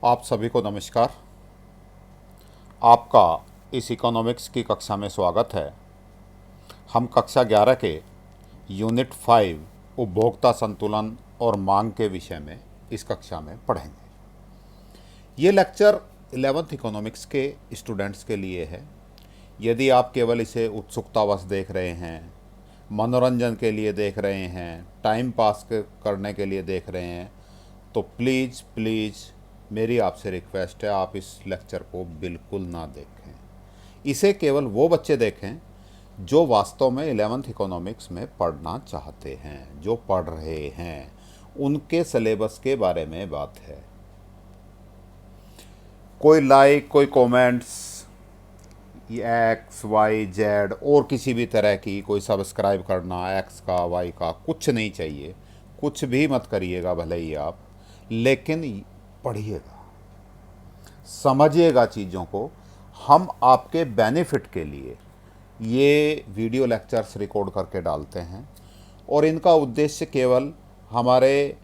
आप सभी को नमस्कार। आपका इस इकोनॉमिक्स की कक्षा में स्वागत है। हम कक्षा 11 के यूनिट 5 उपभोक्ता संतुलन और मांग के विषय में इस कक्षा में पढ़ेंगे। ये लेक्चर 11th इकोनॉमिक्स के स्टूडेंट्स के लिए है। यदि आप केवल इसे उत्सुकतावश देख रहे हैं, मनोरंजन के लिए देख रहे हैं, टाइम पास करने के लिए देख रहे हैं, तो प्लीज़ मेरी आपसे रिक्वेस्ट है, आप इस लेक्चर को बिल्कुल ना देखें। इसे केवल वो बच्चे देखें जो वास्तव में 11th इकोनॉमिक्स में पढ़ना चाहते हैं, जो पढ़ रहे हैं, उनके सिलेबस के बारे में बात है। कोई लाइक, कोई कमेंट्स, एक्स वाई जेड और किसी भी तरह की कोई सब्सक्राइब करना एक्स का वाई का कुछ नहीं चाहिए। कुछ भी मत करिएगा भले ही आप, लेकिन पढ़िएगा, समझिएगा चीज़ों को। हम आपके बेनिफिट के लिए ये वीडियो लेक्चर्स रिकॉर्ड करके डालते हैं और इनका उद्देश्य केवल हमारे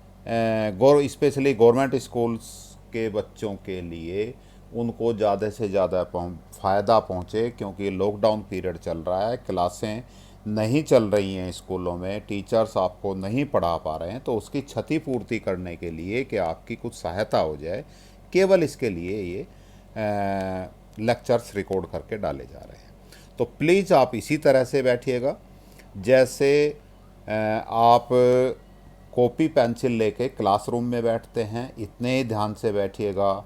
स्पेशली गवर्नमेंट स्कूल्स के बच्चों के लिए उनको ज़्यादा से ज़्यादा फ़ायदा पहुँचे, क्योंकि लॉकडाउन पीरियड चल रहा है, क्लासें नहीं चल रही हैं स्कूलों में, टीचर्स आपको नहीं पढ़ा पा रहे हैं, तो उसकी क्षतिपूर्ति करने के लिए कि आपकी कुछ सहायता हो जाए, केवल इसके लिए ये लेक्चर्स रिकॉर्ड करके डाले जा रहे हैं। तो प्लीज़ आप इसी तरह से बैठिएगा जैसे आप कॉपी पेंसिल लेके क्लासरूम में बैठते हैं, इतने ही ध्यान से बैठिएगा।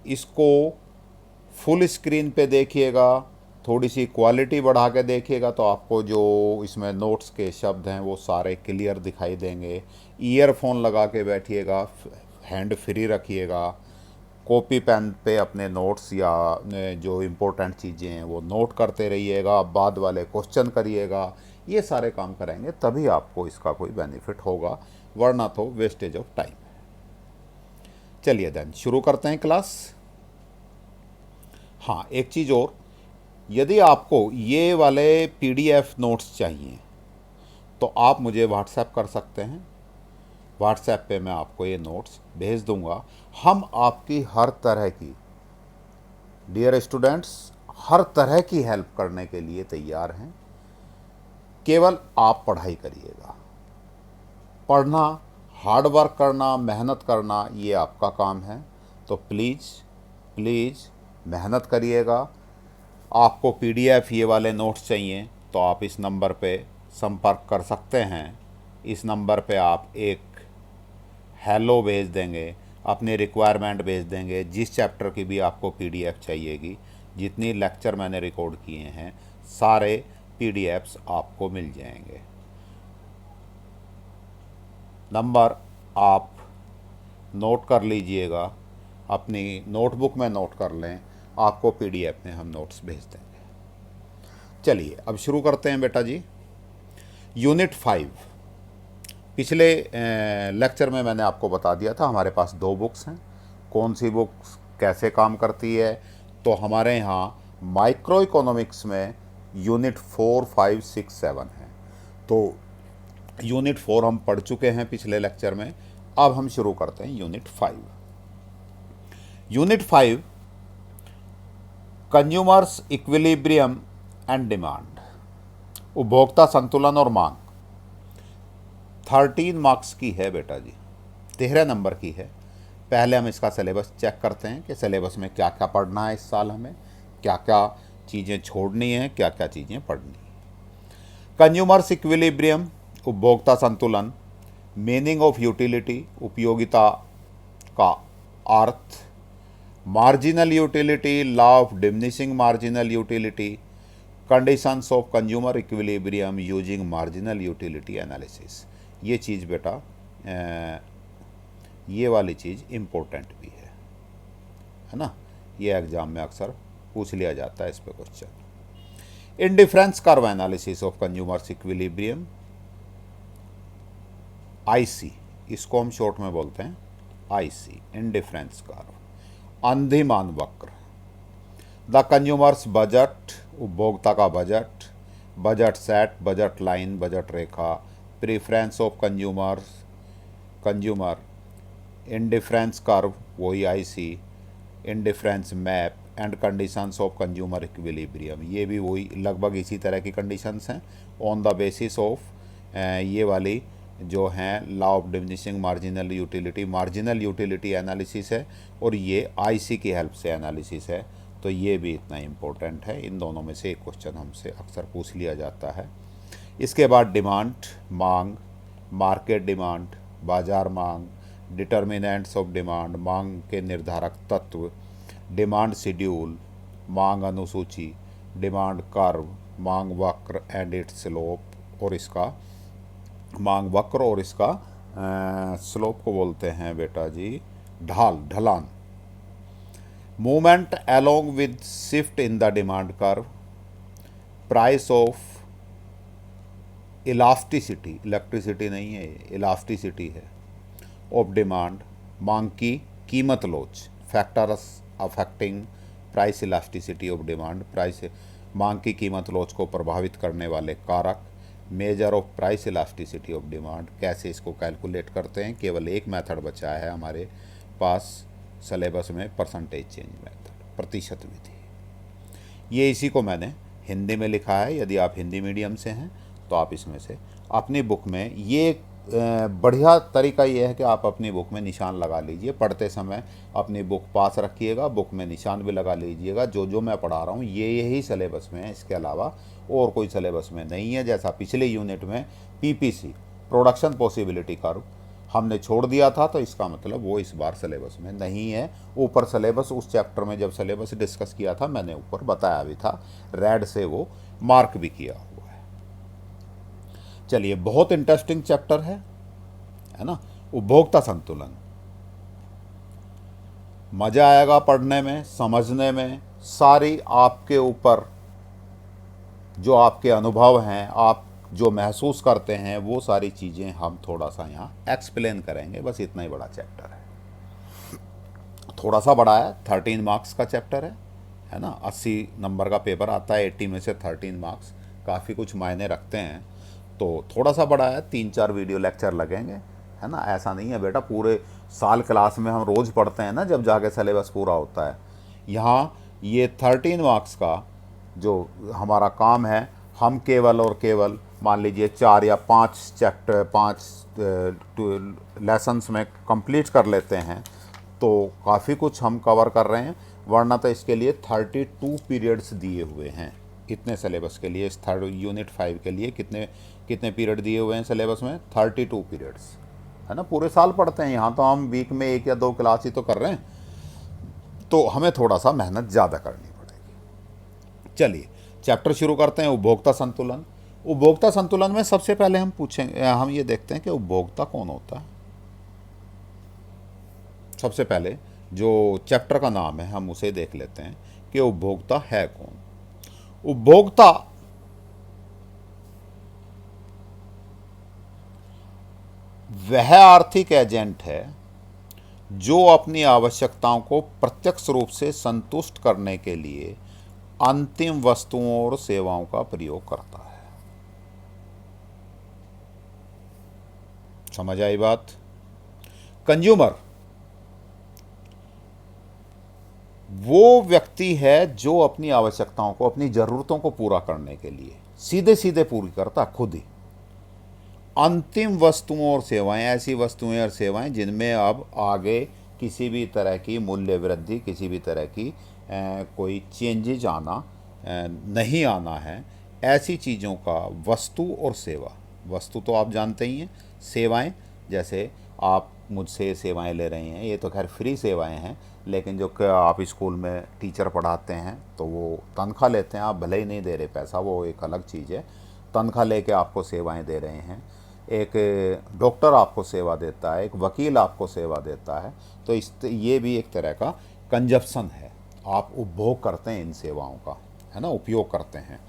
इसको फुल स्क्रीन पे देखिएगा, थोड़ी सी क्वालिटी बढ़ा के देखिएगा तो आपको जो इसमें नोट्स के शब्द हैं वो सारे क्लियर दिखाई देंगे। ईयरफोन लगा के बैठिएगा, हैंड फ्री रखिएगा, कॉपी पेन पे अपने नोट्स या जो इम्पोर्टेंट चीज़ें हैं वो नोट करते रहिएगा, बाद वाले क्वेश्चन करिएगा। ये सारे काम करेंगे तभी आपको इसका कोई बेनिफिट होगा, वरना तो वेस्टेज ऑफ टाइम है। चलिए देन शुरू करते हैं क्लास। हाँ, एक चीज़ और, यदि आपको ये वाले पीडीएफ नोट्स चाहिए तो आप मुझे व्हाट्सएप कर सकते हैं। व्हाट्सएप पे मैं आपको ये नोट्स भेज दूंगा। हम आपकी हर तरह की, डियर स्टूडेंट्स, हर तरह की हेल्प करने के लिए तैयार हैं। केवल आप पढ़ाई करिएगा। पढ़ना, हार्ड वर्क करना, मेहनत करना, ये आपका काम है। तो प्लीज़ मेहनत करिएगा। आपको पीडीएफ ये वाले नोट्स चाहिए तो आप इस नंबर पे संपर्क कर सकते हैं। इस नंबर पे आप एक हेलो भेज देंगे, अपनी रिक्वायरमेंट भेज देंगे, जिस चैप्टर की भी आपको पीडीएफ चाहिएगी, जितनी लेक्चर मैंने रिकॉर्ड किए हैं सारे पीडीएफ्स आपको मिल जाएंगे। नंबर आप नोट कर लीजिएगा, अपनी नोटबुक में नोट कर लें, आपको पीडीएफ में हम नोट्स भेज देंगे। चलिए अब शुरू करते हैं बेटा जी। यूनिट 5, पिछले लेक्चर में मैंने आपको बता दिया था हमारे पास 2 बुक्स हैं। कौन सी बुक्स कैसे काम करती है, तो हमारे यहाँ माइक्रो इकोनॉमिक्स में यूनिट 4, 5, 6, 7 है। तो यूनिट 4 हम पढ़ चुके हैं पिछले लेक्चर में। अब हम शुरू करते हैं unit 5। Unit 5 consumers equilibrium and demand, उपभोक्ता संतुलन और मांग, 13 मार्क्स की है बेटा जी, 13 नंबर की है। पहले हम इसका सिलेबस चेक करते हैं कि सिलेबस में क्या क्या पढ़ना है इस साल, हमें क्या क्या चीज़ें छोड़नी हैं, क्या क्या चीज़ें पढ़नी हैं। कंज्यूमर्स इक्विलिब्रियम, उपभोक्ता संतुलन, मीनिंग ऑफ यूटिलिटी, उपयोगिता का अर्थ, marginal utility, law of diminishing marginal utility, conditions of consumer equilibrium using marginal utility analysis. ये चीज़ बेटा, ये वाली चीज़ इम्पोर्टेंट भी है ना। ये एग्ज़ाम में अक्सर पूछ लिया जाता है इस पे question. Indifference curve analysis of consumers equilibrium, IC, इसको हम शॉर्ट में बोलते हैं आईसी, इंडिफरेंस कर्व। अंधिमान वक्र, द कंज्यूमर्स बजट, उपभोक्ता का बजट, budget set, budget line, budget रेखा, preference of consumer, indifference curve वही IC, indifference map and conditions of consumer equilibrium, ये भी वही लगभग इसी तरह की कंडीशंस हैं ऑन द बेसिस ऑफ ये वाली जो हैं law of diminishing marginal utility analysis है, और ये आईसी की हेल्प से एनालिसिस है। तो ये भी इतना इम्पोर्टेंट है। इन दोनों में से एक क्वेश्चन हमसे अक्सर पूछ लिया जाता है। इसके बाद डिमांड, मांग, मार्केट डिमांड, बाजार मांग, डिटर्मिनेंट्स ऑफ डिमांड, मांग के निर्धारक तत्व, डिमांड शेड्यूल, मांग अनुसूची, डिमांड कर्व, मांग वक्र एंड इट्स स्लोप, और इसका मांग वक्र और इसका स्लोप को बोलते हैं बेटा जी ढलान। Movement along with shift in the demand curve, price of elasticity, electricity नहीं है, इलास्टिसिटी है, ऑफ डिमांड, मांग की कीमत लोच, factors affecting price elasticity of demand, price मांग की कीमत लोच को प्रभावित करने वाले कारक, measure of price elasticity of demand, कैसे इसको कैलकुलेट करते हैं। केवल एक मेथड बचा है हमारे पास सिलेबस में, परसेंटेज चेंज मेथड, प्रतिशत विधि। ये इसी को मैंने हिंदी में लिखा है। यदि आप हिंदी मीडियम से हैं तो आप इसमें से अपनी बुक में, ये बढ़िया तरीका ये है कि आप अपनी बुक में निशान लगा लीजिए, पढ़ते समय अपनी बुक पास रखिएगा, बुक में निशान भी लगा लीजिएगा। जो जो मैं पढ़ा रहा हूँ ये यही सिलेबस में है, इसके अलावा और कोई सिलेबस में नहीं है। जैसा पिछले यूनिट में पीपीसी, प्रोडक्शन पॉसिबिलिटी कर्व, हमने छोड़ दिया था, तो इसका मतलब वो इस बार सिलेबस में नहीं है। ऊपर सिलेबस उस चैप्टर में जब सिलेबस डिस्कस किया था मैंने ऊपर बताया भी था, रेड से वो मार्क भी किया हुआ है। चलिए, बहुत इंटरेस्टिंग चैप्टर है ना, उपभोक्ता संतुलन। मजा आएगा पढ़ने में, समझने में। सारी आपके ऊपर जो आपके अनुभव हैं, आप जो महसूस करते हैं, वो सारी चीज़ें हम थोड़ा सा यहाँ एक्सप्लेन करेंगे। बस इतना ही बड़ा चैप्टर है, थोड़ा सा बड़ा है, 13 मार्क्स का चैप्टर है ना। 80 नंबर का पेपर आता है, 80 में से 13 मार्क्स काफ़ी कुछ मायने रखते हैं। तो थोड़ा सा बड़ा है, 3-4 वीडियो लेक्चर लगेंगे, है ना। ऐसा नहीं है बेटा पूरे साल क्लास में हम रोज़ पढ़ते हैं ना, जब जाके सिलेबस पूरा होता है। यहाँ ये 13 मार्क्स का जो हमारा काम है, हम केवल और केवल मान लीजिए 4 या 5 चैप्टर, 5 लेसन्स में कंप्लीट कर लेते हैं तो काफ़ी कुछ हम कवर कर रहे हैं। वरना तो इसके लिए 32 पीरियड्स दिए हुए हैं इतने सिलेबस के लिए। इस यूनिट 5 के लिए कितने कितने पीरियड दिए हुए हैं सिलेबस में? 32 पीरियड्स, है ना। पूरे साल पढ़ते हैं, यहाँ तो हम वीक में 1 या 2 क्लास ही तो कर रहे हैं, तो हमें थोड़ा सा मेहनत ज़्यादा करनी पड़ेगी। चलिए चैप्टर शुरू करते हैं, उपभोक्ता संतुलन। उपभोक्ता संतुलन में सबसे पहले हम ये देखते हैं कि उपभोक्ता कौन होता है। सबसे पहले जो चैप्टर का नाम है हम उसे देख लेते हैं कि उपभोक्ता है कौन। उपभोक्ता वह आर्थिक एजेंट है जो अपनी आवश्यकताओं को प्रत्यक्ष रूप से संतुष्ट करने के लिए अंतिम वस्तुओं और सेवाओं का प्रयोग करता है। समझ आई बात? कंज्यूमर वो व्यक्ति है जो अपनी आवश्यकताओं को, अपनी ज़रूरतों को पूरा करने के लिए सीधे सीधे पूरी करता खुद ही। अंतिम वस्तुओं और सेवाएं, ऐसी वस्तुएं और सेवाएं जिनमें अब आगे किसी भी तरह की मूल्य वृद्धि, किसी भी तरह की कोई चेंजेज आना नहीं आना है, ऐसी चीज़ों का वस्तु और सेवा। वस्तु तो आप जानते ही हैं, सेवाएं जैसे आप मुझसे सेवाएं ले रहे हैं, ये तो खैर फ्री सेवाएं हैं, लेकिन जो आप स्कूल में टीचर पढ़ाते हैं तो वो तनख्वाह लेते हैं, आप भले ही नहीं दे रहे पैसा, वो एक अलग चीज़ है। तनख्वाह लेके आपको सेवाएं दे रहे हैं। एक डॉक्टर आपको सेवा देता है, एक वकील आपको सेवा देता है, तो ये भी एक तरह का कंजप्शन है। आप उपभोग करते हैं इन सेवाओं का, है ना, उपयोग करते हैं।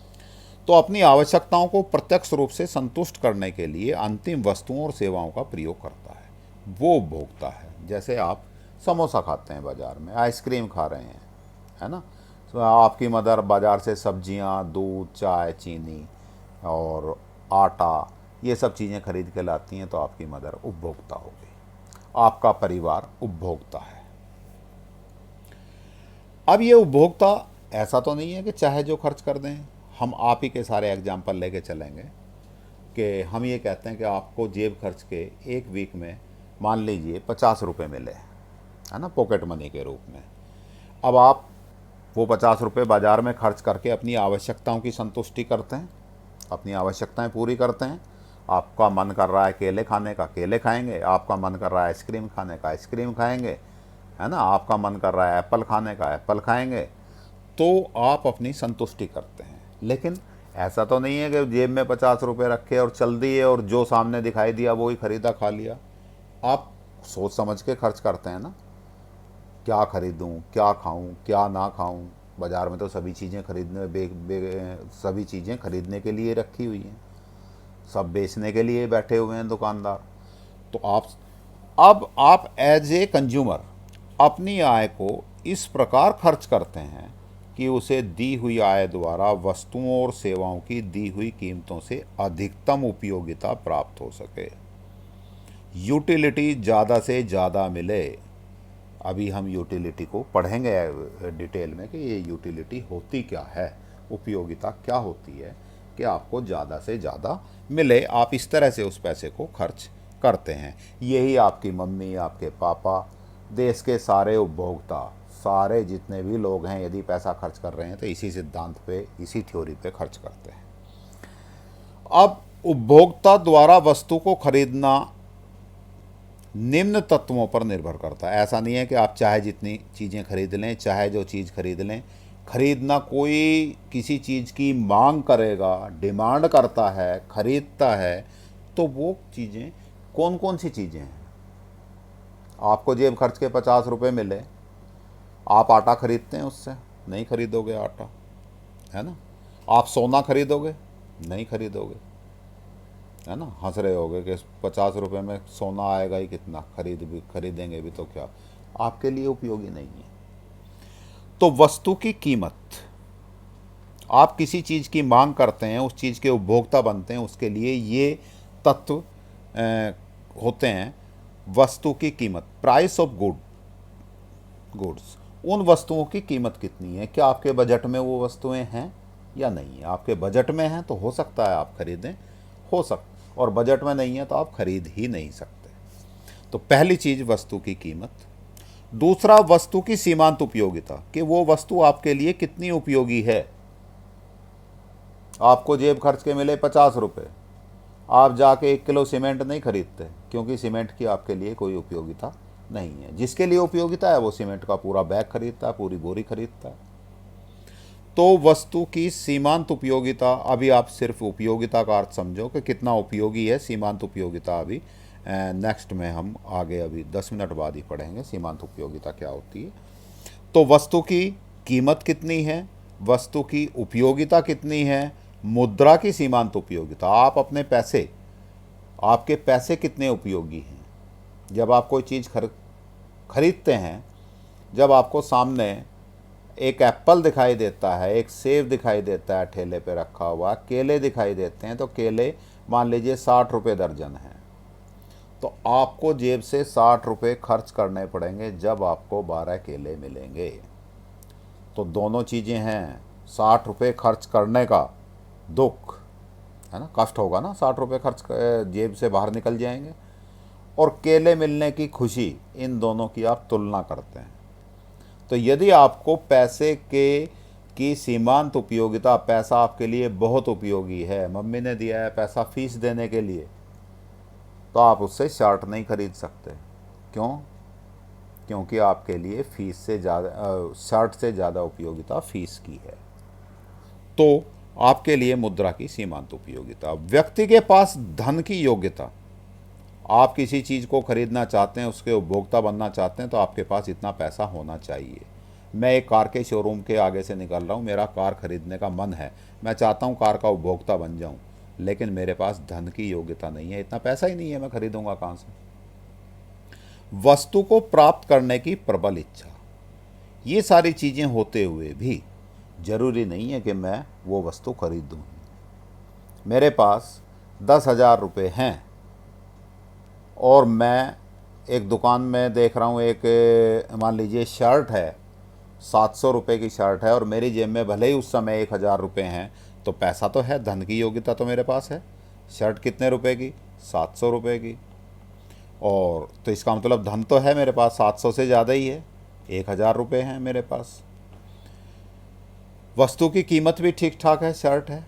तो अपनी आवश्यकताओं को प्रत्यक्ष रूप से संतुष्ट करने के लिए अंतिम वस्तुओं और सेवाओं का प्रयोग करता है, वो उपभोक्ता है। जैसे आप समोसा खाते हैं बाज़ार में, आइसक्रीम खा रहे हैं, है ना, तो आपकी मदर बाज़ार से सब्जियां, दूध, चाय, चीनी और आटा, ये सब चीज़ें खरीद के लाती हैं, तो आपकी मदर उपभोक्ता हो गई। आपका परिवार उपभोक्ता है। अब ये उपभोक्ता ऐसा तो नहीं है कि चाहे जो खर्च कर दें। हम आप ही के सारे एग्जाम्पल लेके चलेंगे कि हम ये कहते हैं कि आपको जेब खर्च के एक वीक में मान लीजिए 50 रुपये मिले, है ना, पॉकेट मनी के रूप में। अब आप वो 50 रुपये बाज़ार में खर्च करके अपनी आवश्यकताओं की संतुष्टि करते हैं, अपनी आवश्यकताएं पूरी करते हैं। आपका मन कर रहा है केले खाने का, केले खाएंगे। आपका मन कर रहा है आइसक्रीम खाने का, आइसक्रीम खाएंगे, है ना। आपका मन कर रहा है एप्पल खाने का, एप्पल खाएंगे। तो आप अपनी संतुष्टि करते हैं। लेकिन ऐसा तो नहीं है कि जेब में 50 रुपये रखे और चल दिए और जो सामने दिखाई दिया वो ही खरीदा खा लिया। आप सोच समझ के खर्च करते हैं ना, क्या खरीदूं, क्या खाऊं, क्या ना खाऊं। बाज़ार में तो सभी चीज़ें सभी चीज़ें खरीदने के लिए रखी हुई हैं, सब बेचने के लिए बैठे हुए हैं दुकानदार। तो अब आप एज ए कंज्यूमर अपनी आय को इस प्रकार खर्च करते हैं कि उसे दी हुई आय द्वारा वस्तुओं और सेवाओं की दी हुई कीमतों से अधिकतम उपयोगिता प्राप्त हो सके, यूटिलिटी ज़्यादा से ज़्यादा मिले। अभी हम यूटिलिटी को पढ़ेंगे डिटेल में कि ये यूटिलिटी होती क्या है, उपयोगिता क्या होती है, कि आपको ज़्यादा से ज़्यादा मिले। आप इस तरह से उस पैसे को खर्च करते हैं। यही आपकी मम्मी, आपके पापा, देश के सारे उपभोक्ता, सारे जितने भी लोग हैं, यदि पैसा खर्च कर रहे हैं तो इसी सिद्धांत पे, इसी थ्योरी पे खर्च करते हैं। अब उपभोक्ता द्वारा वस्तु को खरीदना निम्न तत्वों पर निर्भर करता है। ऐसा नहीं है कि आप चाहे जितनी चीज़ें खरीद लें, चाहे जो चीज़ खरीद लें। खरीदना, कोई किसी चीज़ की मांग करेगा, डिमांड करता है, खरीदता है, तो वो चीज़ें कौन कौन सी चीज़ें हैं। आपको जेब खर्च के 50 रुपये मिले, आप आटा खरीदते हैं उससे? नहीं खरीदोगे आटा, है ना। आप सोना खरीदोगे? नहीं खरीदोगे, है ना। हंस रहे होगे कि 50 रुपये में सोना आएगा ही कितना, खरीदेंगे भी तो क्या, आपके लिए उपयोगी नहीं है। तो वस्तु की कीमत, आप किसी चीज़ की मांग करते हैं, उस चीज़ के उपभोक्ता बनते हैं, उसके लिए ये तत्व होते हैं। वस्तु की कीमत, प्राइस ऑफ गुड्स, उन वस्तुओं की कीमत कितनी है, क्या आपके बजट में वो वस्तुएं हैं या नहीं है। आपके बजट में हैं तो हो सकता है आप खरीदें, हो सकता, और बजट में नहीं है तो आप खरीद ही नहीं सकते। तो पहली चीज़ वस्तु की कीमत। दूसरा, वस्तु की सीमांत उपयोगिता, कि वो वस्तु आपके लिए कितनी उपयोगी है। आपको जेब खर्च के मिले 50 रुपये, आप जाके 1 किलो सीमेंट नहीं खरीदते, क्योंकि सीमेंट की आपके लिए कोई उपयोगिता नहीं है। जिसके लिए उपयोगिता है वो सीमेंट का पूरा बैग खरीदता है, पूरी बोरी खरीदता है। तो वस्तु की सीमांत उपयोगिता, अभी आप सिर्फ उपयोगिता का अर्थ समझो कि कितना उपयोगी है। सीमांत उपयोगिता अभी नेक्स्ट में हम आगे अभी 10 मिनट बाद ही पढ़ेंगे सीमांत उपयोगिता क्या होती है। तो वस्तु की कीमत कितनी है, वस्तु की उपयोगिता कितनी है, मुद्रा की सीमांत उपयोगिता, आप अपने पैसे, आपके पैसे कितने उपयोगी हैं। जब आप कोई चीज़ खरीदते हैं, जब आपको सामने एक एप्पल दिखाई देता है, एक सेब दिखाई देता है ठेले पे रखा हुआ, केले दिखाई देते हैं, तो केले मान लीजिए 60 रुपये दर्जन हैं, तो आपको जेब से 60 रुपये खर्च करने पड़ेंगे जब आपको 12 केले मिलेंगे। तो दोनों चीज़ें हैं, 60 रुपये खर्च करने का दुख, है ना, कष्ट होगा ना, 60 रुपये खर्च जेब से बाहर निकल जाएंगे, और केले मिलने की खुशी, इन दोनों की आप तुलना करते हैं। तो यदि आपको पैसे की सीमांत उपयोगिता, पैसा आपके लिए बहुत उपयोगी है, मम्मी ने दिया है पैसा फीस देने के लिए, तो आप उससे शर्ट नहीं खरीद सकते। क्यों? क्योंकि आपके लिए फीस से ज़्यादा, शर्ट से ज़्यादा उपयोगिता फीस की है। तो आपके लिए मुद्रा की सीमांत उपयोगिता। व्यक्ति के पास धन की योग्यता, आप किसी चीज़ को खरीदना चाहते हैं, उसके उपभोक्ता बनना चाहते हैं, तो आपके पास इतना पैसा होना चाहिए। मैं एक कार के शोरूम के आगे से निकल रहा हूँ, मेरा कार खरीदने का मन है, मैं चाहता हूँ कार का उपभोक्ता बन जाऊँ, लेकिन मेरे पास धन की योग्यता नहीं है, इतना पैसा ही नहीं है, मैं खरीदूंगा कहाँ से। वस्तु को प्राप्त करने की प्रबल इच्छा, ये सारी चीज़ें होते हुए भी ज़रूरी नहीं है कि मैं वो वस्तु खरीदूँ। मेरे पास 10,000 रुपये हैं और मैं एक दुकान में देख रहा हूँ, एक मान लीजिए शर्ट है, 700 रुपये की शर्ट है, और मेरी जेब में भले ही उस समय 1000 रुपये हैं, तो पैसा तो है, धन की योग्यता तो मेरे पास है। शर्ट कितने रुपए की? 700 रुपये की। और तो इसका मतलब धन तो है मेरे पास, 700 से ज़्यादा ही है, 1000 रुपये हैं मेरे पास। वस्तु की कीमत भी ठीक ठाक है, शर्ट है,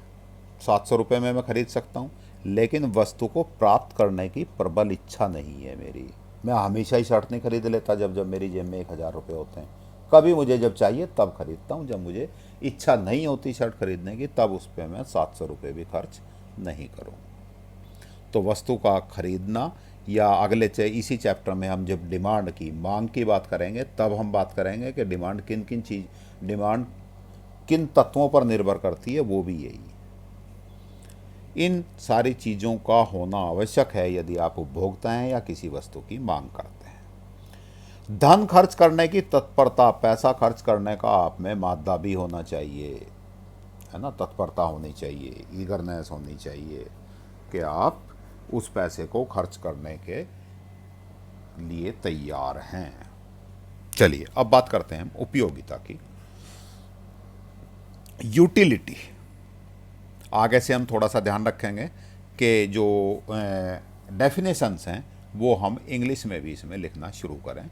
700 रुपये में मैं ख़रीद सकता हूँ। लेकिन वस्तु को प्राप्त करने की प्रबल इच्छा नहीं है मेरी। मैं हमेशा ही शर्ट नहीं खरीद लेता जब जब मेरी जेब में 1000 रुपये होते हैं। कभी मुझे जब चाहिए तब खरीदता हूँ, जब मुझे इच्छा नहीं होती शर्ट खरीदने की तब उस पर मैं 700 रुपये भी खर्च नहीं करूँ। तो वस्तु का खरीदना, या अगले इसी चैप्टर में हम जब डिमांड की, मांग की बात करेंगे, तब हम बात करेंगे कि डिमांड किन तत्वों पर निर्भर करती है, वो भी यही है। इन सारी चीज़ों का होना आवश्यक है यदि आप उपभोक्ता हैं या किसी वस्तु की मांग करते हैं। धन खर्च करने की तत्परता, पैसा खर्च करने का आप में मादा भी होना चाहिए, है ना, तत्परता होनी चाहिए, ईगरनेस होनी चाहिए कि आप उस पैसे को खर्च करने के लिए तैयार हैं। चलिए अब बात करते हैं उपयोगिता की। यूटिलिटी, आगे से हम थोड़ा सा ध्यान रखेंगे कि जो डेफिनेशंस हैं वो हम इंग्लिश में भी इसमें लिखना शुरू करें,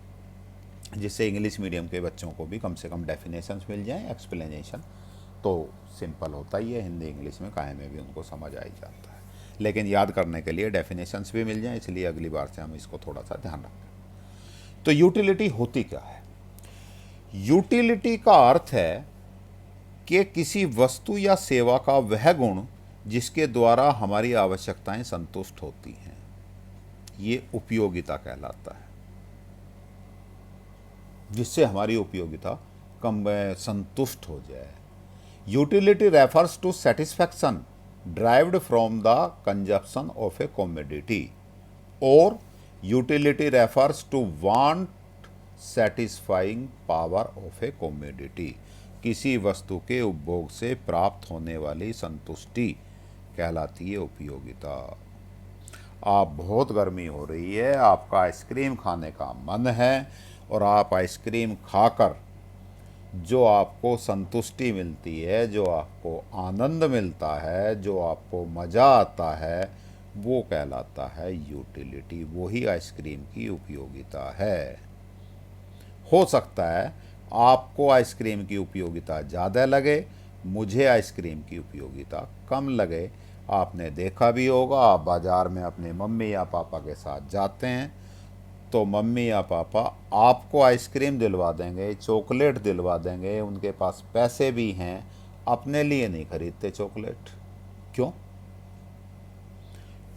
जिससे इंग्लिश मीडियम के बच्चों को भी कम से कम डेफिनेशंस मिल जाएं। एक्सप्लेनेशन तो सिंपल होता ही है, हिंदी इंग्लिश में काहे में भी उनको समझ आ ही जाता है, लेकिन याद करने के लिए डेफिनेशंस भी मिल जाएं, इसलिए अगली बार से हम इसको थोड़ा सा ध्यान रखें। तो यूटिलिटी होती क्या है? यूटिलिटी का अर्थ है कि किसी वस्तु या सेवा का वह गुण जिसके द्वारा हमारी आवश्यकताएं संतुष्ट होती हैं, ये उपयोगिता कहलाता है। जिससे हमारी उपयोगिता कम संतुष्ट हो जाए। Utility refers to satisfaction derived from the consumption of a commodity, और utility refers to want satisfying power of a commodity, किसी वस्तु के उपभोग से प्राप्त होने वाली संतुष्टि कहलाती है उपयोगिता। आप बहुत गर्मी हो रही है, आपका आइसक्रीम खाने का मन है, और आप आइसक्रीम खाकर जो आपको संतुष्टि मिलती है, जो आपको आनंद मिलता है, जो आपको मज़ा आता है, वो कहलाता है यूटिलिटी। वही आइसक्रीम की उपयोगिता है। हो सकता है आपको आइसक्रीम की उपयोगिता ज़्यादा लगे, मुझे आइसक्रीम की उपयोगिता कम लगे। आपने देखा भी होगा, आप बाज़ार में अपने मम्मी या पापा के साथ जाते हैं तो मम्मी या पापा आपको आइसक्रीम दिलवा देंगे, चॉकलेट दिलवा देंगे, उनके पास पैसे भी हैं, अपने लिए नहीं खरीदते चॉकलेट। क्यों?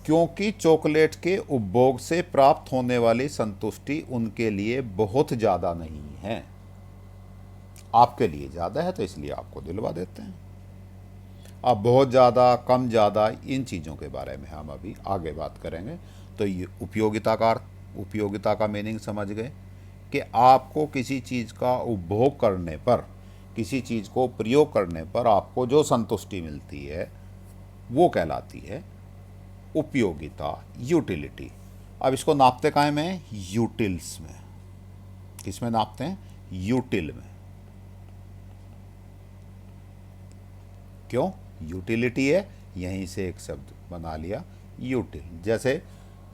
क्योंकि चॉकलेट के उपभोग से प्राप्त होने वाली संतुष्टि उनके लिए बहुत ज़्यादा नहीं है, आपके लिए ज़्यादा है, तो इसलिए आपको दिलवा देते हैं। अब बहुत ज़्यादा, कम ज़्यादा, इन चीज़ों के बारे में हम अभी आगे बात करेंगे। तो ये उपयोगिता का मीनिंग समझ गए कि आपको किसी चीज़ का उपभोग करने पर, किसी चीज़ को प्रयोग करने पर आपको जो संतुष्टि मिलती है वो कहलाती है उपयोगिता, यूटिलिटी। अब इसको नापते काहे में? यूटिल्स में। किस में नापते हैं? यूटिल में। क्यों? यूटिलिटी है, यहीं से एक शब्द बना लिया यूटिल। जैसे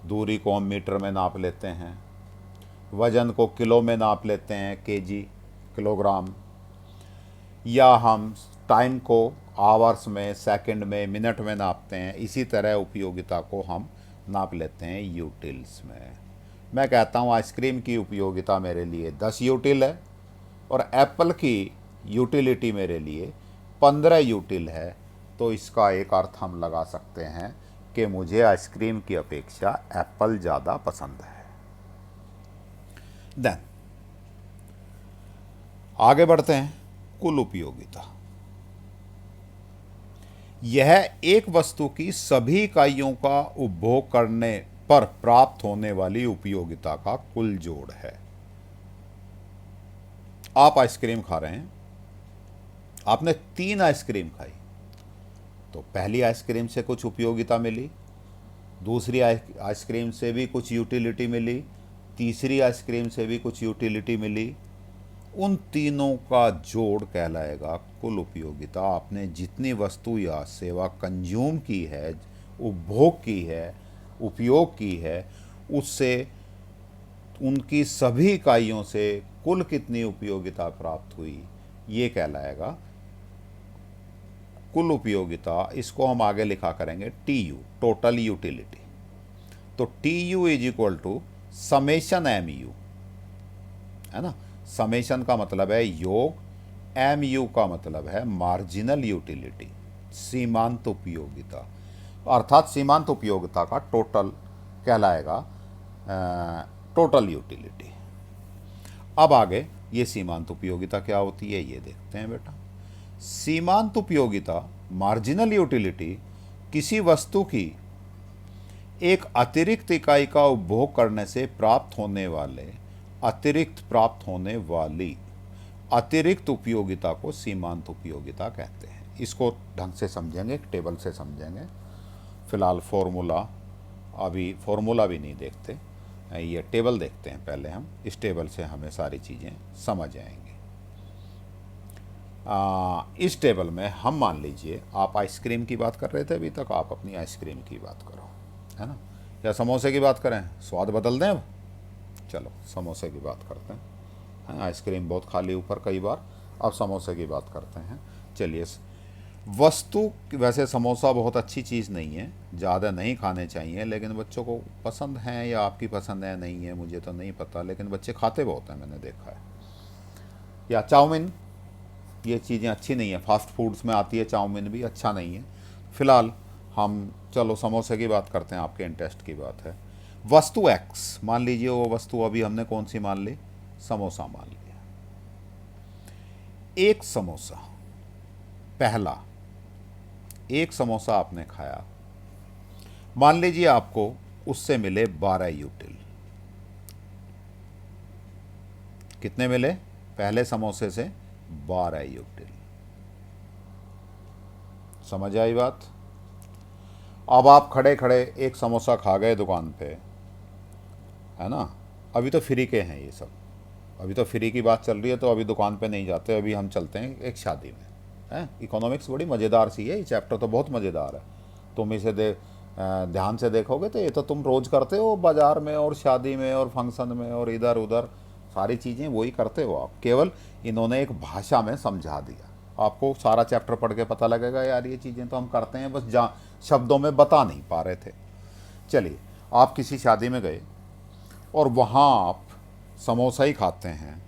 दूरी को हम मीटर में नाप लेते हैं, वजन को किलो में नाप लेते हैं, केजी, किलोग्राम, या हम टाइम को आवर्स में, सेकंड में, मिनट में नापते हैं। इसी तरह उपयोगिता को हम नाप लेते हैं यूटिल्स में। मैं कहता हूँ आइसक्रीम की उपयोगिता मेरे लिए 10 यूटिल है और एप्पल की यूटिलिटी मेरे लिए 15 यूटिल है, तो इसका एक अर्थ हम लगा सकते हैं कि मुझे आइसक्रीम की अपेक्षा एप्पल ज़्यादा पसंद है। देन आगे बढ़ते हैं। कुल उपयोगिता, यह एक वस्तु की सभी इकाइयों का उपभोग करने पर प्राप्त होने वाली उपयोगिता का कुल जोड़ है। आप आइसक्रीम खा रहे हैं, आपने 3 आइसक्रीम खाई, तो पहली आइसक्रीम से कुछ उपयोगिता मिली, दूसरी आइसक्रीम से भी कुछ यूटिलिटी मिली, तीसरी आइसक्रीम से भी कुछ यूटिलिटी मिली, उन तीनों का जोड़ कहलाएगा कुल उपयोगिता। आपने जितनी वस्तु या सेवा कंज्यूम की है, उपभोग की है, उपयोग की है, उससे उनकी सभी इकाइयों से कुल कितनी उपयोगिता प्राप्त हुई, ये कहलाएगा कुल उपयोगिता। इसको हम आगे लिखा करेंगे टी यू, टोटल यूटिलिटी। तो T U is equal to summation M U, है ना। समेशन का मतलब है योग, एम यू का मतलब है मार्जिनल यूटिलिटी, सीमांत उपयोगिता। अर्थात सीमांत उपयोगिता का टोटल कहलाएगा टोटल यूटिलिटी। अब आगे ये सीमांत उपयोगिता क्या होती है ये देखते हैं बेटा। सीमांत उपयोगिता, मार्जिनल यूटिलिटी, किसी वस्तु की एक अतिरिक्त इकाई का उपभोग करने से प्राप्त होने वाली अतिरिक्त उपयोगिता को सीमांत उपयोगिता कहते हैं। इसको ढंग से समझेंगे, एक टेबल से समझेंगे। फिलहाल अभी फॉर्मूला भी नहीं देखते, ये टेबल देखते हैं पहले हम। इस टेबल से हमें सारी चीज़ें समझ आएंगी। इस टेबल में हम मान लीजिए आप आइसक्रीम की बात कर रहे थे अभी तक, आप अपनी आइसक्रीम की बात करो, है ना, या समोसे की बात करें, स्वाद बदल दें अब। चलो समोसे की बात करते हैं। आइसक्रीम बहुत खा ली ऊपर कई बार, अब समोसे की बात करते हैं। चलिए, वस्तु वैसे समोसा बहुत अच्छी चीज़ नहीं है, ज़्यादा नहीं खाने चाहिए, लेकिन बच्चों को पसंद है, या आपकी पसंद है नहीं है मुझे तो नहीं पता, लेकिन बच्चे खाते बहुत हैं, मैंने देखा है। या चाउमीन, ये चीज़ें अच्छी नहीं है, फास्ट फूड्स में आती है चाउमीन भी, अच्छा नहीं है। फ़िलहाल हम चलो समोसे की बात करते हैं, आपके इंटरेस्ट की बात है। वस्तु एक्स, मान लीजिए वो वस्तु अभी हमने कौन सी मान ली, समोसा मान लिया। एक समोसा, पहला एक समोसा आपने खाया, मान लीजिए आपको उससे मिले 12 यूटिल। कितने मिले, पहले समोसे से 12 यूटिल। समझ आई बात। अब आप खड़े खड़े एक समोसा खा गए दुकान पे, है ना। अभी तो फ्री के हैं ये सब, अभी तो फ्री की बात चल रही है, तो अभी दुकान पे नहीं जाते, अभी हम चलते हैं एक शादी में, है। इकोनॉमिक्स बड़ी मज़ेदार सी है, ये चैप्टर तो बहुत मज़ेदार है। तुम इसे ध्यान से देखोगे तो ये तो तुम रोज़ करते हो, बाज़ार में और शादी में और फंक्शन में और इधर उधर सारी चीज़ें वही करते हो आप, केवल इन्होंने एक भाषा में समझा दिया। आपको सारा चैप्टर पढ़ के पता लगेगा यार ये चीज़ें तो हम करते हैं, बस शब्दों में बता नहीं पा रहे थे। चलिए, आप किसी शादी में गए और वहाँ आप समोसा ही खाते हैं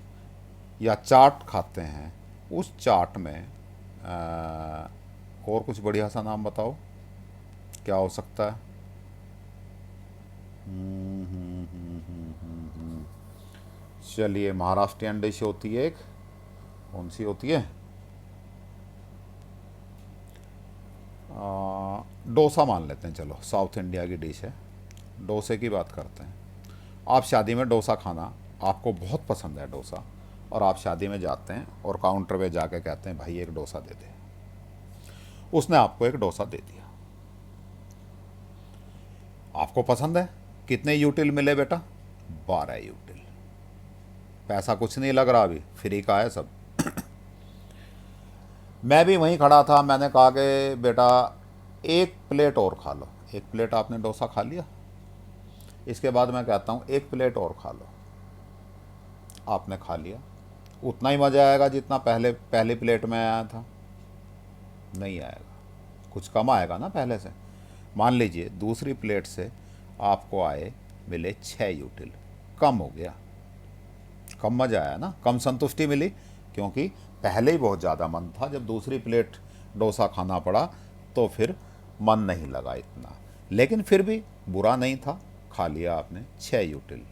या चाट खाते हैं, उस चाट में और कुछ बढ़िया सा नाम बताओ, क्या हो सकता है। चलिए, महाराष्ट्रियन डिश होती है एक, कौन सी होती है, डोसा मान लेते हैं, चलो साउथ इंडिया की डिश है, डोसे की बात करते हैं। आप शादी में डोसा खाना, आपको बहुत पसंद है डोसा, और आप शादी में जाते हैं और काउंटर पे जाके कहते हैं भाई एक डोसा दे दे। उसने आपको एक डोसा दे दिया, आपको पसंद है। कितने यूटिल मिले बेटा, 12 यूटिल। पैसा कुछ नहीं लग रहा, अभी फ्री का है सब। मैं भी वहीं खड़ा था, मैंने कहा कि बेटा एक प्लेट और खा लो। एक प्लेट आपने डोसा खा लिया, इसके बाद मैं कहता हूँ एक प्लेट और खा लो। आपने खा लिया, उतना ही मज़ा आएगा जितना पहली प्लेट में आया था, नहीं आएगा, कुछ कम आएगा ना पहले से। मान लीजिए दूसरी प्लेट से आपको मिले 6 यूटिल, कम हो गया, कम मज़ा आया ना, कम संतुष्टि मिली, क्योंकि पहले ही बहुत ज़्यादा मन था, जब दूसरी प्लेट डोसा खाना पड़ा तो फिर मन नहीं लगा इतना, लेकिन फिर भी बुरा नहीं था, खा लिया आपने 6 यूटिल।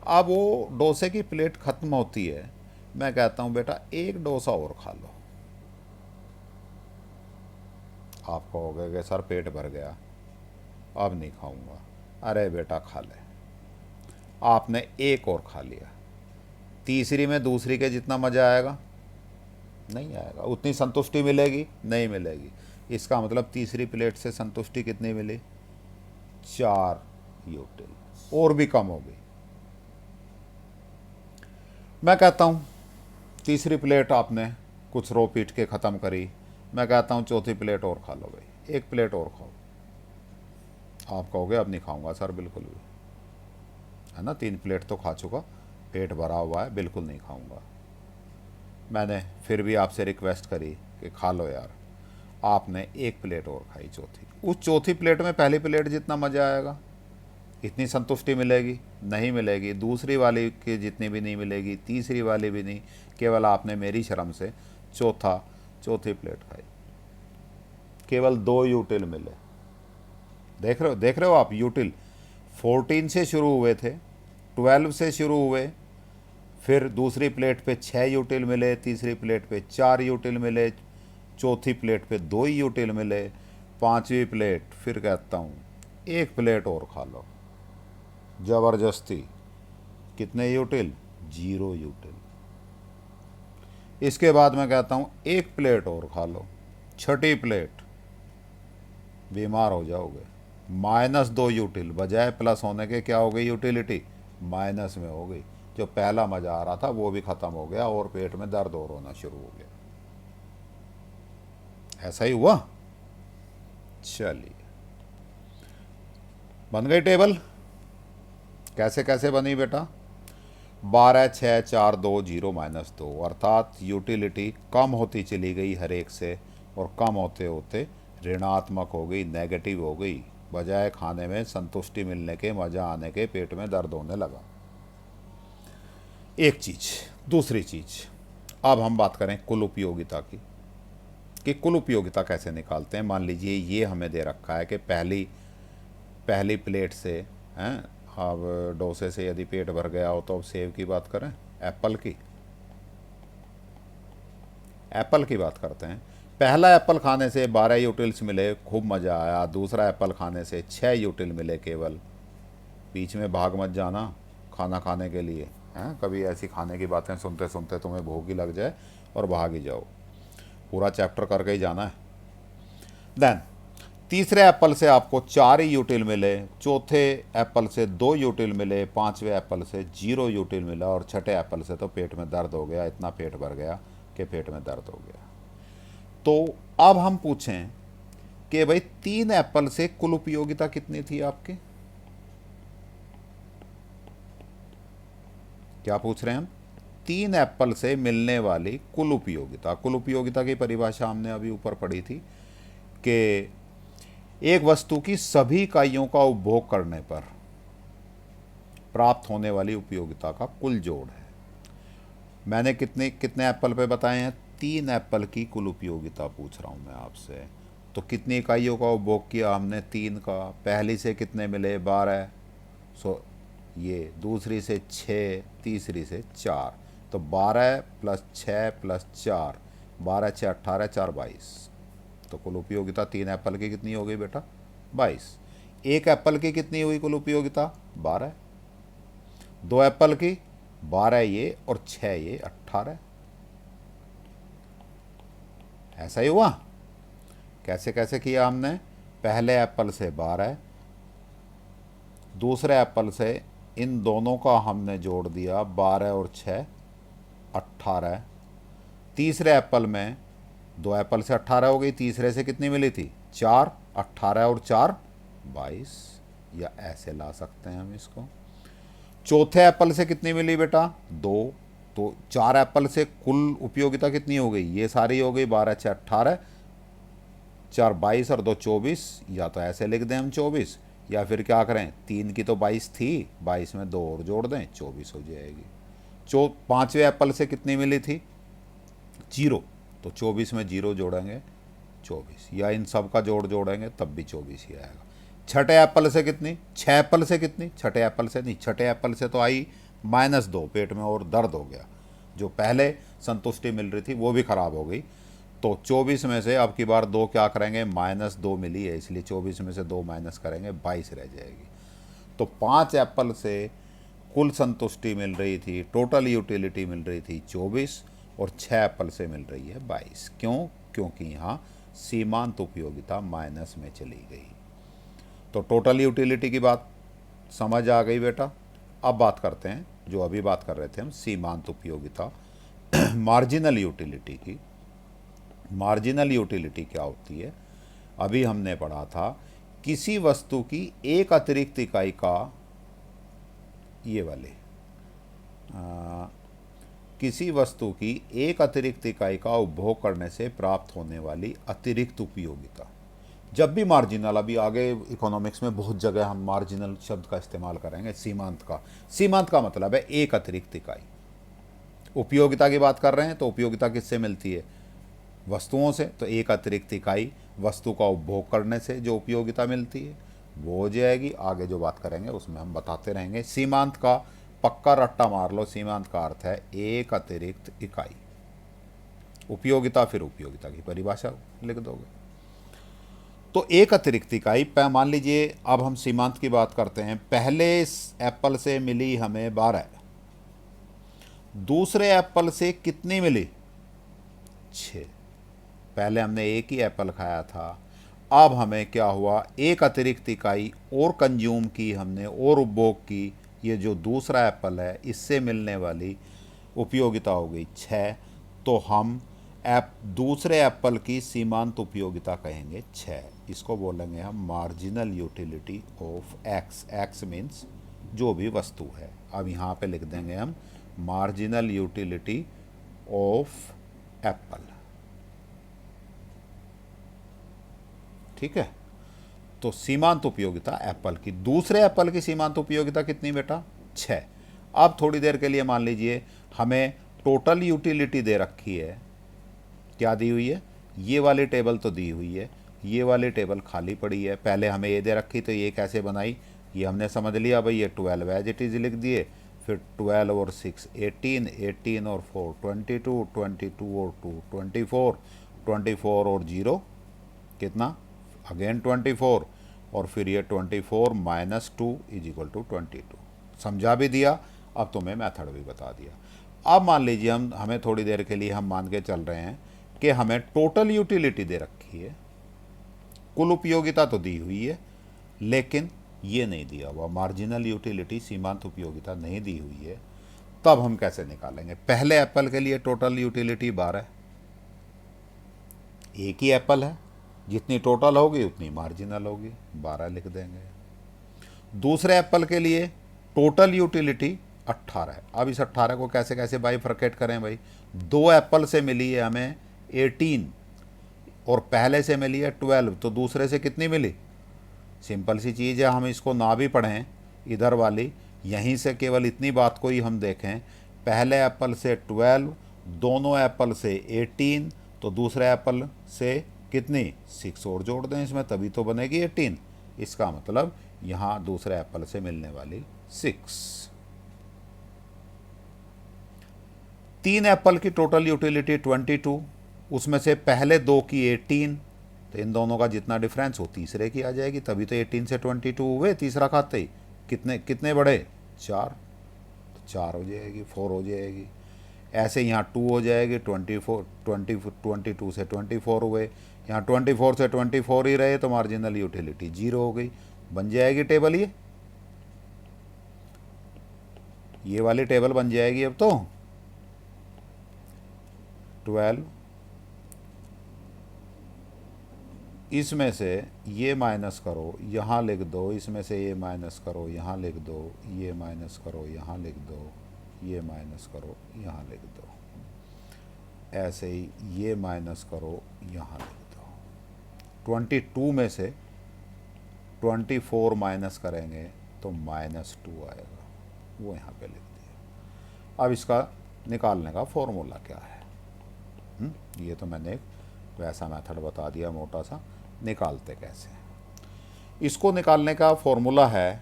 अब वो डोसे की प्लेट ख़त्म होती है, मैं कहता हूँ बेटा एक डोसा और खा लो। आप कहोगे कि सर पेट भर गया, अब नहीं खाऊंगा। अरे बेटा खा ले, आपने एक और खा लिया, तीसरी में दूसरी के जितना मज़ा आएगा नहीं आएगा, उतनी संतुष्टि मिलेगी नहीं मिलेगी। इसका मतलब तीसरी प्लेट से संतुष्टि कितनी मिली, 4 यूटिल, और भी कम हो गई। मैं कहता हूँ तीसरी प्लेट आपने कुछ रो पीट के ख़त्म करी, मैं कहता हूँ चौथी प्लेट और खा लो भाई, एक प्लेट और खाओ। आप कहोगे अब नहीं खाऊंगा सर बिल्कुल भी, है ना, 3 प्लेट तो खा चुका, पेट भरा हुआ है, बिल्कुल नहीं खाऊंगा। मैंने फिर भी आपसे रिक्वेस्ट करी कि खा लो यार, आपने एक प्लेट और खाई चौथी। उस चौथी प्लेट में पहली प्लेट जितना मज़ा आएगा, इतनी संतुष्टि मिलेगी नहीं मिलेगी, दूसरी वाली की जितनी भी नहीं मिलेगी, तीसरी वाली भी नहीं, केवल आपने मेरी शर्म से चौथी प्लेट खाई, केवल 2 यूटिल मिले। देख रहे हो आप, यूटिल 14 से शुरू हुए थे, 12 से शुरू हुए, फिर दूसरी प्लेट पे 6 यूटिल मिले, तीसरी प्लेट पे 4 यूटिल मिले, चौथी प्लेट पे 2 ही यूटिल मिले, पांचवी प्लेट फिर कहता हूँ एक प्लेट और खा लो ज़बरदस्ती। कितने यूटिल? 0 यूटिल। इसके बाद मैं कहता हूँ एक प्लेट और खा लो, छठी प्लेट, बीमार हो जाओगे। -2 यूटिल, बजाय प्लस होने के क्या हो गई यूटिलिटी? माइनस में हो गई। जो पहला मज़ा आ रहा था वो भी ख़त्म हो गया और पेट में दर्द और होना शुरू हो गया। ऐसा ही हुआ। चलिए, बन गई टेबल। कैसे कैसे बनी बेटा? 12, 6, 4, 2, 0, -2, अर्थात यूटिलिटी कम होती चली गई हर एक से, और कम होते होते ऋणात्मक हो गई, नेगेटिव हो गई। बजाय खाने में संतुष्टि मिलने के, मज़ा आने के, पेट में दर्द होने लगा। एक चीज़। दूसरी चीज़, अब हम बात करें कुल उपयोगिता की, कि कुल उपयोगिता कैसे निकालते हैं। मान लीजिए ये हमें दे रखा है कि पहली प्लेट से हैं, अब डोसे से यदि पेट भर गया हो तो अब सेव की बात करें, एप्पल की बात करते हैं। पहला एप्पल खाने से 12 यूटिल्स मिले, खूब मज़ा आया। दूसरा एप्पल खाने से 6 यूटिल मिले केवल। बीच में भाग मत जाना खाना खाने के लिए, हैं, कभी ऐसी खाने की बातें सुनते सुनते तुम्हें भूख ही लग जाए और भाग ही जाओ। पूरा चैप्टर करके ही जाना है। देन तीसरे एप्पल से आपको 4 ही यूटिल मिले, चौथे एप्पल से 2 यूटिल मिले, पांचवें एप्पल से 0 यूटिल मिला, और छठे एप्पल से तो पेट में दर्द हो गया, इतना पेट भर गया कि पेट में दर्द हो गया। तो अब हम पूछें कि भाई 3 एप्पल से कुल उपयोगिता कितनी थी आपकी? क्या पूछ रहे हैं हम? 3 एप्पल से मिलने वाली कुल उपयोगिता। कुल उपयोगिता की परिभाषा हमने अभी ऊपर पढ़ी थी कि एक वस्तु की सभी इकाइयों का उपभोग करने पर प्राप्त होने वाली उपयोगिता का कुल जोड़ है। मैंने कितने एप्पल पे बताए हैं? 3 एप्पल की कुल उपयोगिता पूछ रहा हूँ मैं आपसे। तो कितनी इकाइयों का उपभोग किया हमने? 3 का। पहली से कितने मिले? 12। ये दूसरी से 6, तीसरी से 4, तो 12 + 6 + 4, 12, 6, 18, 4, 22। तो कुल उपयोगिता 3 एप्पल की कितनी हो गई बेटा? 22। एक एप्पल की कितनी हुई कुल उपयोगिता? 12। 2 एप्पल की 12 ये और 6 ये 18। ऐसा ही हुआ। कैसे कैसे किया हमने? पहले एप्पल से 12, दूसरे एप्पल से इन दोनों का हमने जोड़ दिया, 12 और 6 18। तीसरे एप्पल में 2 एप्पल से 18 हो गई, तीसरे से कितनी मिली थी? 4, 18 और 4 22, या ऐसे ला सकते हैं हम इसको। चौथे एप्पल से कितनी मिली बेटा? 2। तो 4 एप्पल से कुल उपयोगिता कितनी हो गई? ये सारी हो गई 12, 6, 18, 4 22 और 2 24। या तो ऐसे लिख दें हम 24, या फिर क्या करें, 3 की तो 22 थी, 22 में 2 और जोड़ दें, 24 हो जाएगी। पांचवें एप्पल से कितनी मिली थी? 0। तो 24 में 0 जोड़ेंगे 24, या इन सब का जोड़ जोड़ेंगे तब भी 24 ही आएगा। छठे एप्पल से कितनी? 6 एप्पल से कितनी? छठे एप्पल से नहीं, छठे एप्पल से तो आई -2, पेट में और दर्द हो गया। जो पहले संतुष्टि मिल रही थी वो भी ख़राब हो गई। तो 24 में से अब की बार 2 क्या करेंगे? -2 मिली है, इसलिए 24 में से 2 माइनस करेंगे, 22 रह जाएगी। तो 5 एप्पल से कुल संतुष्टि मिल रही थी, टोटल यूटिलिटी मिल रही थी 24, और 6 एप्पल से मिल रही है 22। क्यों? क्योंकि यहाँ सीमांत उपयोगिता माइनस में चली गई। तो टोटल यूटिलिटी की बात समझ आ गई बेटा। अब बात करते हैं जो अभी बात कर रहे थे हम सीमांत उपयोगिता मार्जिनल यूटिलिटी की। मार्जिनल यूटिलिटी क्या होती है? अभी हमने पढ़ा था किसी वस्तु की एक अतिरिक्त इकाई का, ये वाले किसी वस्तु की एक अतिरिक्त इकाई का उपभोग करने से प्राप्त होने वाली अतिरिक्त उपयोगिता। जब भी मार्जिनल, अभी आगे इकोनॉमिक्स में बहुत जगह हम मार्जिनल शब्द का इस्तेमाल करेंगे। सीमांत का मतलब है एक अतिरिक्त इकाई। उपयोगिता की बात कर रहे हैं तो उपयोगिता किससे मिलती है? वस्तुओं से। तो एक अतिरिक्त इकाई वस्तु का उपभोग करने से जो उपयोगिता मिलती है वो हो जाएगी। आगे जो बात करेंगे उसमें हम बताते रहेंगे। सीमांत का पक्का रट्टा मार लो, सीमांत का अर्थ है एक अतिरिक्त इकाई। उपयोगिता फिर उपयोगिता की परिभाषा लिख दोगे। तो एक अतिरिक्त इकाई, मान लीजिए अब हम सीमांत की बात करते हैं। पहले एप्पल से मिली हमें 12, दूसरे एप्पल से कितनी मिली? 6। पहले हमने एक ही एप्पल खाया था, अब हमें क्या हुआ? एक अतिरिक्त इकाई और कंज्यूम की हमने और उपभोग की। ये जो दूसरा एप्पल है इससे मिलने वाली उपयोगिता हो गई 6। तो हम दूसरे एप्पल की सीमांत उपयोगिता कहेंगे 6। इसको बोलेंगे हम marginal utility of x. X means जो भी वस्तु है। अब यहाँ पे लिख देंगे हम मार्जिनल यूटिलिटी ऑफ एप्पल। ठीक है। तो सीमांत उपयोगिता एप्पल की, दूसरे एप्पल की सीमांत उपयोगिता कितनी बेटा? 6। अब थोड़ी देर के लिए मान लीजिए हमें टोटल यूटिलिटी दे रखी है। क्या दी हुई है? ये वाली टेबल तो दी हुई है, ये वाली टेबल खाली पड़ी है। पहले हमें ये दे रखी तो ये कैसे बनाई, ये हमने समझ लिया भाई। ये 12 एज इट इज़ लिख दिए। फिर 12 और 6 18, 18 और 4 22, 22 और 2 24, 24 और 0 कितना? अगेन 24। और फिर ये 24 माइनस 2 इज इक्वल टू 22। समझा भी दिया, अब तुम्हें मेथड भी बता दिया। अब मान लीजिए हमें थोड़ी देर के लिए हम मान के चल रहे हैं कि हमें टोटल यूटिलिटी दे रखी है। कुल उपयोगिता तो दी हुई है लेकिन ये नहीं दिया हुआ, मार्जिनल यूटिलिटी सीमांत उपयोगिता नहीं दी हुई है। तब हम कैसे निकालेंगे? पहले एप्पल के लिए टोटल यूटिलिटी 12, एक ही एप्पल है, जितनी टोटल होगी उतनी मार्जिनल होगी, 12 लिख देंगे। दूसरे एप्पल के लिए टोटल यूटिलिटी 18 है। अब इस 18 को कैसे कैसे बाइफरकेट करें भाई? दो एप्पल से मिली है हमें 18 और पहले से मिली है 12, तो दूसरे से कितनी मिली? सिंपल सी चीज़ है, हम इसको ना भी पढ़ें इधर वाली, यहीं से केवल इतनी बात को ही हम देखें। पहले एप्पल से 12, दोनों एप्पल से 18, तो दूसरे एप्पल से कितनी? 6 और जोड़ दें इसमें, तभी तो बनेगी 18। इसका मतलब यहाँ दूसरे एप्पल से मिलने वाली 6। 3 एप्पल की टोटल यूटिलिटी 22, उसमें से पहले दो की 18, तो इन दोनों का जितना डिफरेंस हो तीसरे की आ जाएगी, तभी तो 18 से 22 हुए तीसरा खाते ही। कितने कितने बढ़े? 4, तो 4 हो जाएगी, 4 हो जाएगी। ऐसे यहाँ 2 हो जाएगी, 22 से 24 हुए, यहाँ 24 से 24 ही रहे तो मार्जिनल यूटिलिटी 0 हो गई। बन जाएगी टेबल ये वाली टेबल बन जाएगी। अब तो 12, इसमें से ये माइनस करो यहाँ लिख दो, इसमें से ये माइनस करो यहाँ लिख दो, ये माइनस करो यहाँ लिख दो, ये माइनस करो यहाँ लिख दो, ऐसे ही ये माइनस करो यहाँ लिख दो। 22 में से 24 माइनस करेंगे तो -2 आएगा, वो यहाँ पे लिख दिया। अब इसका निकालने का फॉर्मूला क्या है? ये तो मैंने एक वैसा मेथड बता दिया मोटा सा, निकालते कैसे। इसको निकालने का फॉर्मूला है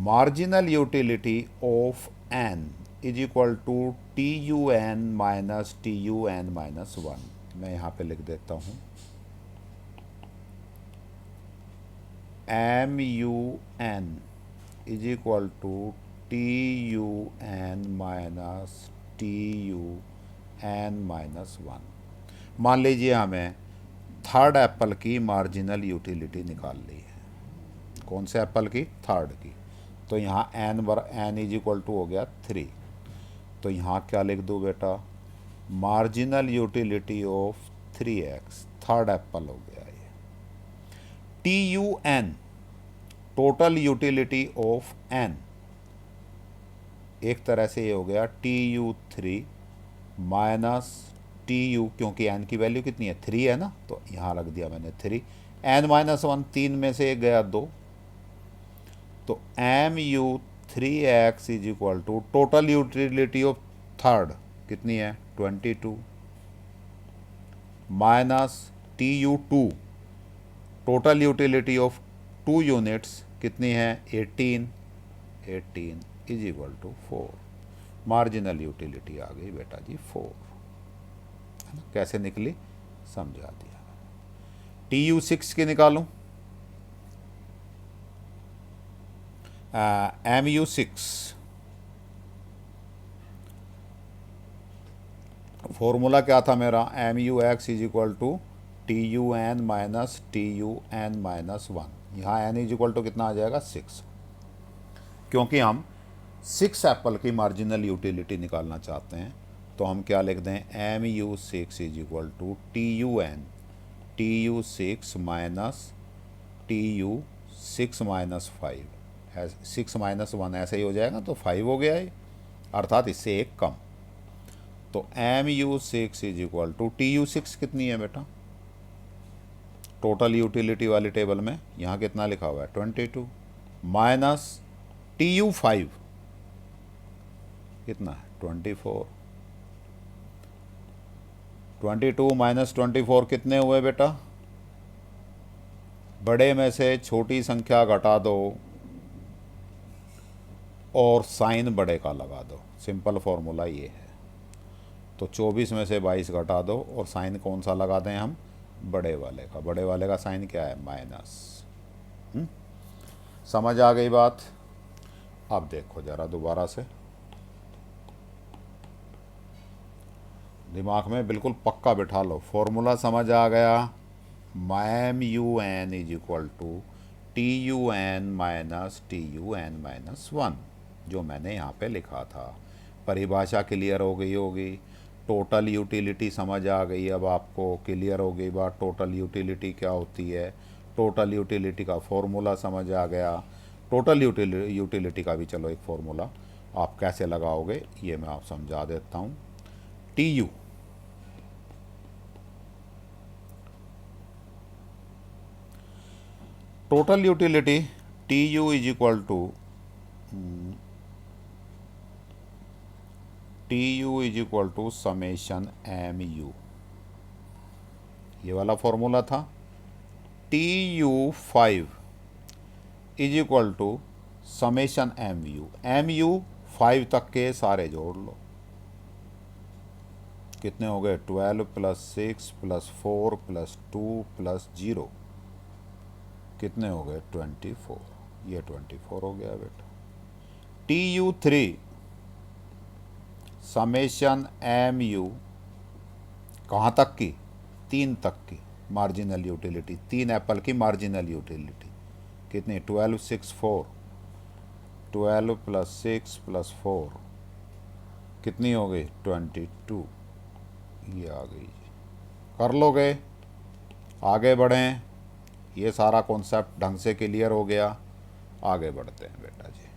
marginal utility of n is equal to TUN minus TUN minus 1। मैं यहाँ पे लिख देता हूँ MUN is equal to TUN minus TUN minus 1। मान लीजिए हमें थर्ड एप्पल की मार्जिनल यूटिलिटी निकाल ली है। कौन से एप्पल की? थर्ड की। तो यहाँ n इज इक्वल टू हो गया 3। तो यहाँ क्या लिख दूँ बेटा, marginal utility of 3x, third Apple हो गया ये। TUN, total utility of n, एक तरह से ये हो गया TU3 माइनस TU, क्योंकि n की वैल्यू कितनी है 3 है ना, तो यहाँ रख दिया मैंने 3। n-1, 3 में से एक गया 2, तो MU3x is equal to total utility of third कितनी है 22 minus TU2, total utility of 2 units कितनी है 18 is equal to 4। Marginal utility आ गई बेटा जी 4, है ना। कैसे निकली समझा दिया। TU6 की निकालूं, MU6 फॉर्मूला क्या था मेरा, MUX is equal to TUN minus TUN minus 1। यहाँ n इज इक्वल टू कितना आ जाएगा 6, क्योंकि हम 6 एप्पल की मार्जिनल यूटिलिटी निकालना चाहते हैं। तो हम क्या लिख दें, MU6 is equal to TU6 minus TU6 minus 5, 6 minus 1 ऐसे ही हो जाएगा, तो 5 हो गया है, अर्थात इससे एक कम। तो MU6 is equal to TU6 कितनी है बेटा, टोटल यूटिलिटी वाली टेबल में यहाँ कितना लिखा हुआ है 22, माइनस TU5 कितना है 24। 22 माइनस 24 कितने हुए बेटा, बड़े में से छोटी संख्या घटा दो और साइन बड़े का लगा दो, सिंपल फॉर्मूला ये है। तो 24 में से 22 घटा दो और साइन कौन सा लगा दें हम, बड़े वाले का। बड़े वाले का साइन क्या है माइनस। समझ आ गई बात। अब देखो ज़रा दोबारा से, दिमाग में बिल्कुल पक्का बिठा लो, फॉर्मूला समझ आ गया। MUN is equal to TUN minus TUN minus 1, जो मैंने यहाँ पे लिखा था। परिभाषा क्लियर हो गई होगी, टोटल यूटिलिटी समझ आ गई, अब आपको क्लियर हो गई बात टोटल यूटिलिटी क्या होती है। टोटल यूटिलिटी का फॉर्मूला समझ आ गया। टोटल यूटिलिटी का भी चलो एक फॉर्मूला आप कैसे लगाओगे ये मैं आप समझा देता हूँ। TU total utility, TU is equal to summation MU, ये वाला फॉर्मूला था। TU5 is equal to summation MU 5 तक के सारे जोड़ लो, कितने हो गए 12 प्लस 6 प्लस 4 प्लस 2 प्लस 0, कितने हो गए 24, ये 24 हो गया बेटा। TU3 समेशन MU कहाँ तक की, 3 तक की मार्जिनल यूटिलिटी, 3 एप्पल की मार्जिनल यूटिलिटी कितनी 12 6 4, 12 प्लस 6 प्लस 4 कितनी हो गई 22, ये आ गई। कर लोगे, आगे बढ़ें, ये सारा कॉन्सेप्ट ढंग से क्लियर हो गया। आगे बढ़ते हैं बेटा जी,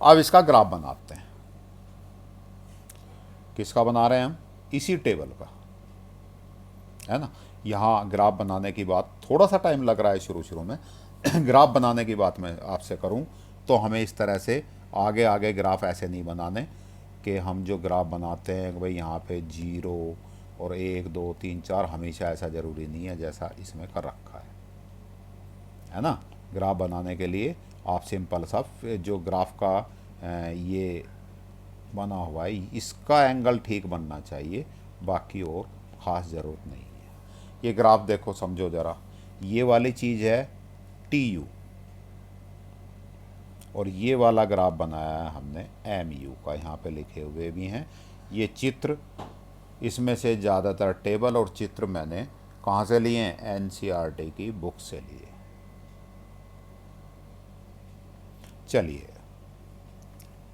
अब इसका ग्राफ बनाते हैं। किसका बना रहे हैं हम, इसी टेबल का, है ना। यहाँ ग्राफ बनाने की बात थोड़ा सा टाइम लग रहा है शुरू में ग्राफ बनाने की बात मैं आपसे करूँ तो हमें इस तरह से आगे आगे ग्राफ ऐसे नहीं बनाने कि हम जो ग्राफ बनाते हैं भाई यहाँ पे 0 और 1 2 3 4, हमेशा ऐसा ज़रूरी नहीं है जैसा इसमें कर रखा है ना। ग्राफ बनाने के लिए आप सिंपल सा जो ग्राफ का ये बना हुआ है इसका एंगल ठीक बनना चाहिए, बाकी और ख़ास ज़रूरत नहीं है। ये ग्राफ देखो समझो ज़रा, ये वाली चीज़ है TU और ये वाला ग्राफ बनाया है हमने MU का, यहाँ पे लिखे हुए भी हैं ये चित्र। इसमें से ज़्यादातर टेबल और चित्र मैंने कहाँ से लिए हैं, NCERT की बुक से लिए, चलिए,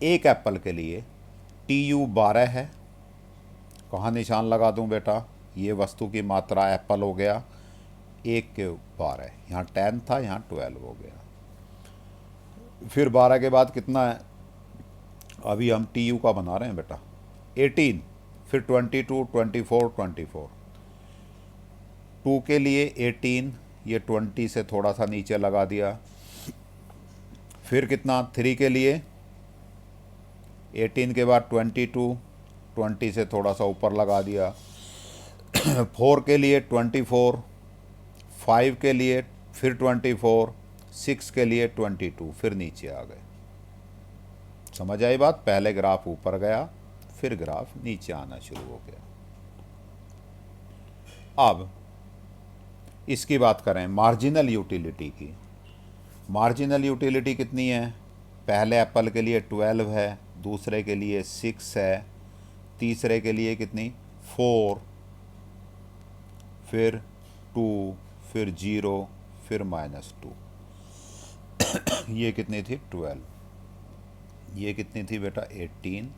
एक एप्पल के लिए TU 12 है, कहाँ निशान लगा दूं बेटा? ये वस्तु की मात्रा एप्पल हो गया, एक के 12, यहाँ 10 था, यहाँ 12 हो गया। फिर 12 के बाद कितना है? अभी हम TU का बना रहे हैं बेटा, 18, फिर 22, 24, 24। 2 के लिए 18, ये 20 से थोड़ा सा नीचे लगा दिया। फिर कितना? 3 के लिए 18 के बाद 22, 20 से थोड़ा सा ऊपर लगा दिया। 4 के लिए 24, 5 के लिए फिर 24, 6 के लिए 22, फिर नीचे आ गए। समझ आई बात? पहले ग्राफ ऊपर गया, फिर ग्राफ नीचे आना शुरू हो गया। अब इसकी बात करें मार्जिनल यूटिलिटी की। मार्जिनल यूटिलिटी कितनी है? पहले एप्पल के लिए 12 है, दूसरे के लिए 6 है, तीसरे के लिए कितनी? 4, फिर 2, फिर 0, फिर -2। ये कितनी थी? 12। ये कितनी थी बेटा? 18।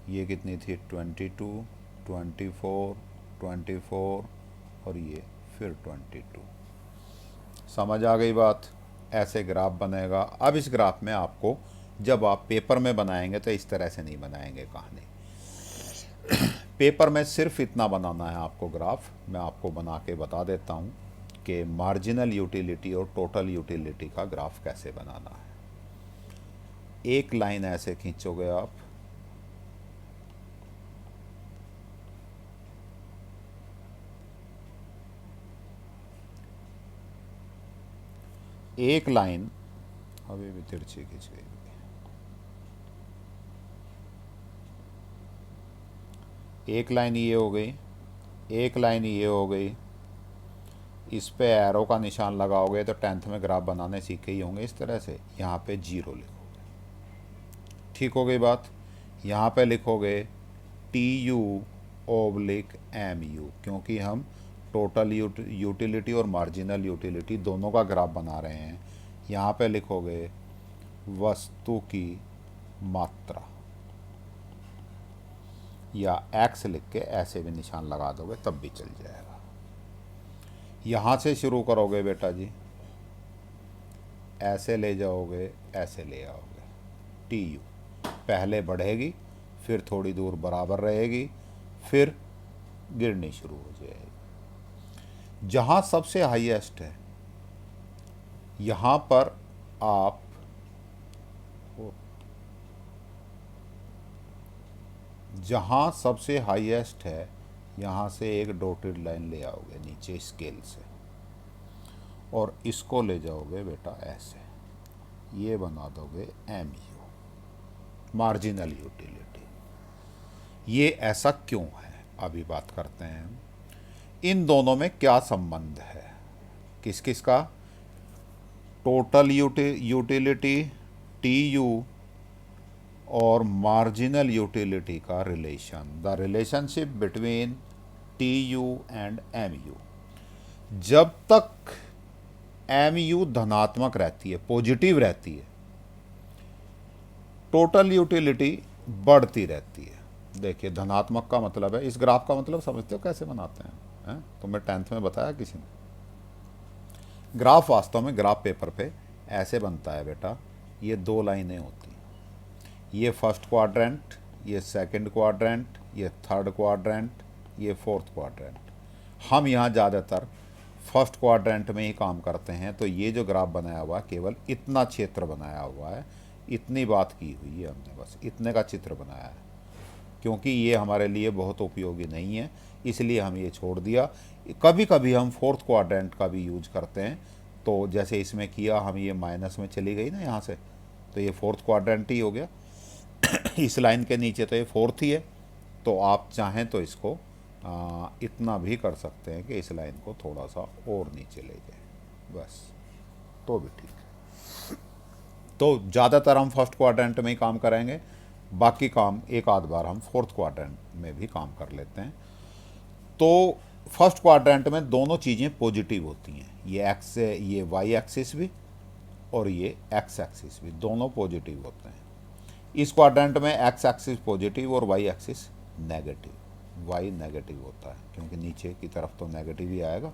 ये कितनी थी? 22, 24, 24 और ये फिर 22। समझ आ गई बात? ऐसे ग्राफ बनेगा। अब इस ग्राफ में आपको, जब आप पेपर में बनाएंगे तो इस तरह से नहीं बनाएंगे कहानी। पेपर में सिर्फ इतना बनाना है आपको ग्राफ, मैं आपको बना के बता देता हूँ कि मार्जिनल यूटिलिटी और टोटल यूटिलिटी का ग्राफ कैसे बनाना है। एक लाइन ऐसे खींचोगे आप, एक लाइन अभी भी तिरछी खींच गई, एक लाइन ये हो गई, एक लाइन ये हो गई। इस पे एरो का निशान लगाओगे तो 10th में ग्राफ बनाने सीखे ही होंगे इस तरह से। यहाँ पे 0 लिखोगे, ठीक हो गई बात? यहाँ पे लिखोगे TU/MU, क्योंकि हम टोटल यूटिलिटी और मार्जिनल यूटिलिटी दोनों का ग्राफ बना रहे हैं। यहाँ पे लिखोगे वस्तु की मात्रा, या X लिख के ऐसे भी निशान लगा दोगे तब भी चल जाएगा। यहाँ से शुरू करोगे बेटा जी, ऐसे ले जाओगे, ऐसे ले आओगे। TU पहले बढ़ेगी, फिर थोड़ी दूर बराबर रहेगी, फिर गिरनी शुरू हो जाएगी। जहाँ सबसे हाईएस्ट है यहाँ पर आप जहाँ सबसे हाईएस्ट है यहाँ से एक डॉटेड लाइन ले आओगे नीचे स्केल से, और इसको ले जाओगे बेटा ऐसे, ये बना दोगे MU, मार्जिनल यूटिलिटी। ये ऐसा क्यों है, अभी बात करते हैं। इन दोनों में क्या संबंध है? किस किस का? टोटल यूटिलिटी TU और मार्जिनल यूटिलिटी का relation, the relationship between TU and MU। जब तक MU धनात्मक रहती है, पॉजिटिव रहती है, टोटल यूटिलिटी बढ़ती रहती है। देखिए, धनात्मक का मतलब है, इस ग्राफ का मतलब समझते हो कैसे बनाते हैं? तुम्हें 10th में बताया किसी ने? ग्राफ वास्तव में ग्राफ पेपर पे ऐसे बनता है बेटा, ये 2 लाइनें होती हैं, ये फर्स्ट क्वाड्रेंट, ये सेकंड क्वाड्रेंट, ये थर्ड क्वाड्रेंट, ये फोर्थ क्वाड्रेंट। हम यहाँ ज़्यादातर फर्स्ट क्वाड्रेंट में ही काम करते हैं, तो ये जो ग्राफ बनाया हुआ है केवल इतना क्षेत्र बनाया हुआ है, इतनी बात की हुई है हमने, बस इतने का चित्र बनाया है, क्योंकि ये हमारे लिए बहुत उपयोगी नहीं है, इसलिए हम ये छोड़ दिया। कभी कभी हम फोर्थ क्वाड्रेंट का भी यूज करते हैं, तो जैसे इसमें किया, हम ये माइनस में चली गई ना यहाँ से, तो ये फोर्थ क्वाड्रेंट ही हो गया। इस लाइन के नीचे तो ये फोर्थ ही है, तो आप चाहें तो इसको इतना भी कर सकते हैं कि इस लाइन को थोड़ा सा और नीचे ले जाए, बस, तो भी ठीक है। तो ज़्यादातर हम फर्स्ट क्वाड्रेंट में ही काम करेंगे, बाकी काम एक आध बार हम फोर्थ क्वाड्रेंट में भी काम कर लेते हैं। तो फर्स्ट क्वाड्रेंट में दोनों चीज़ें पॉजिटिव होती हैं, ये एक्स, ये वाई एक्सिस भी और ये एक्स एक्सिस भी, दोनों पॉजिटिव होते हैं। इस क्वाड्रेंट में एक्स एक्सिस पॉजिटिव और y axis negative. Y negative होता है क्योंकि नीचे की तरफ तो नेगेटिव ही आएगा।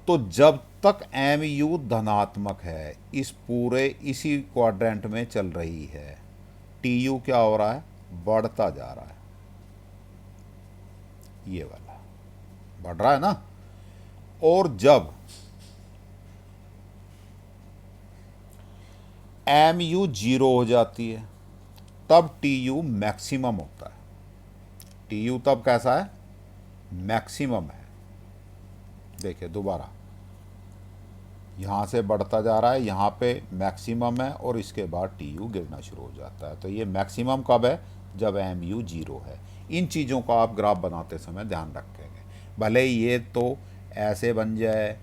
तो जब तक एम यू धनात्मक है, इस पूरे इसी क्वाड्रेंट में चल रही है, टी यू क्या हो रहा है, बढ़ता जा रहा है। ये वाला बढ़ रहा है ना। और जब एम यू जीरो हो जाती है तब टी यू मैक्सिमम होता है। टी यू तब कैसा है, मैक्सिमम है। देखिए दोबारा, यहाँ से बढ़ता जा रहा है, यहाँ पे मैक्सिमम है और इसके बाद टी यू गिरना शुरू हो जाता है। तो ये मैक्सिमम कब है, जब एम यू जीरो है। इन चीज़ों का आप ग्राफ बनाते समय ध्यान रखेंगे। भले ये तो ऐसे बन जाए,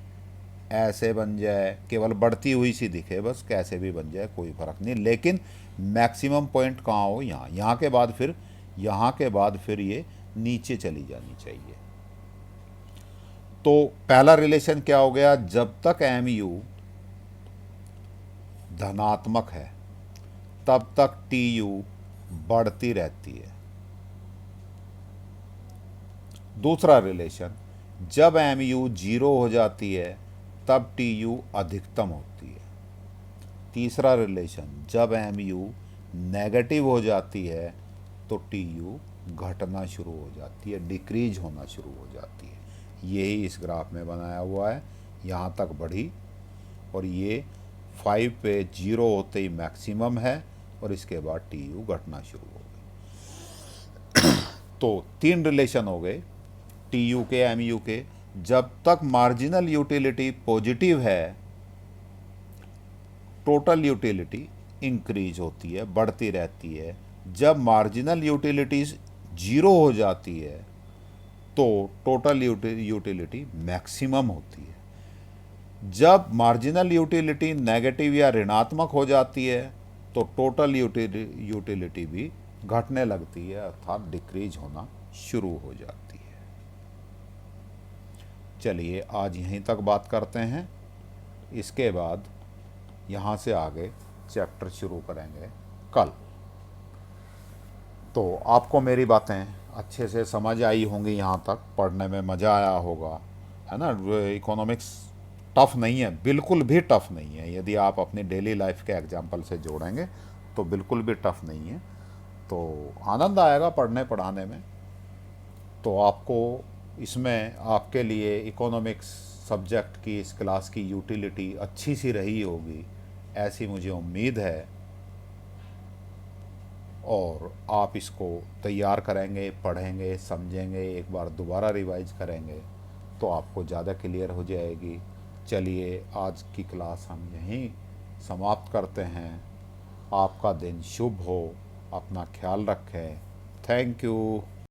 ऐसे बन जाए, केवल बढ़ती हुई सी दिखे, बस कैसे भी बन जाए कोई फ़र्क नहीं, लेकिन मैक्सिमम पॉइंट कहाँ हो, यहाँ। यहाँ के बाद फिर ये नीचे चली जानी चाहिए। तो पहला रिलेशन क्या हो गया, जब तक एम यू धनात्मक है तब तक टी यू बढ़ती रहती है। दूसरा रिलेशन, जब एम यू जीरो हो जाती है तब टी यू अधिकतम होती है। तीसरा रिलेशन, जब एम यू नेगेटिव हो जाती है तो टी यू घटना शुरू हो जाती है, डिक्रीज होना शुरू हो जाती है। यही इस ग्राफ में बनाया हुआ है। यहाँ तक बढ़ी और ये 5 पे जीरो होते ही मैक्सिमम है और इसके बाद टी यू घटना शुरू हो गई। तो 3 रिलेशन हो गए टी यू के, एम यू के। जब तक मार्जिनल यूटिलिटी पॉजिटिव है, टोटल यूटिलिटी इंक्रीज होती है, बढ़ती रहती है। जब मार्जिनल यूटिलिटीज जीरो हो जाती है तो टोटल यूटिलिटी मैक्सिमम होती है। जब मार्जिनल यूटिलिटी नेगेटिव या ऋणात्मक हो जाती है तो टोटल यूटिलिटी भी घटने लगती है, अर्थात डिक्रीज होना शुरू हो जाती है। चलिए आज यहीं तक बात करते हैं। इसके बाद यहाँ से आगे चैप्टर शुरू करेंगे कल। तो आपको मेरी बातें अच्छे से समझ आई होंगी, यहाँ तक पढ़ने में मज़ा आया होगा, है ना। इकोनॉमिक्स टफ़ नहीं है, बिल्कुल भी टफ़ नहीं है। यदि आप अपनी डेली लाइफ के एग्जाम्पल से जोड़ेंगे तो बिल्कुल भी टफ़ नहीं है। तो आनंद आएगा पढ़ने पढ़ाने में। तो आपको इसमें आपके लिए इकोनॉमिक्स सब्जेक्ट की इस क्लास की यूटिलिटी अच्छी सी रही होगी, ऐसी मुझे उम्मीद है। और आप इसको तैयार करेंगे, पढ़ेंगे, समझेंगे, एक बार दोबारा रिवाइज करेंगे तो आपको ज़्यादा क्लियर हो जाएगी। चलिए आज की क्लास हम यहीं समाप्त करते हैं। आपका दिन शुभ हो, अपना ख्याल रखें। Thank you.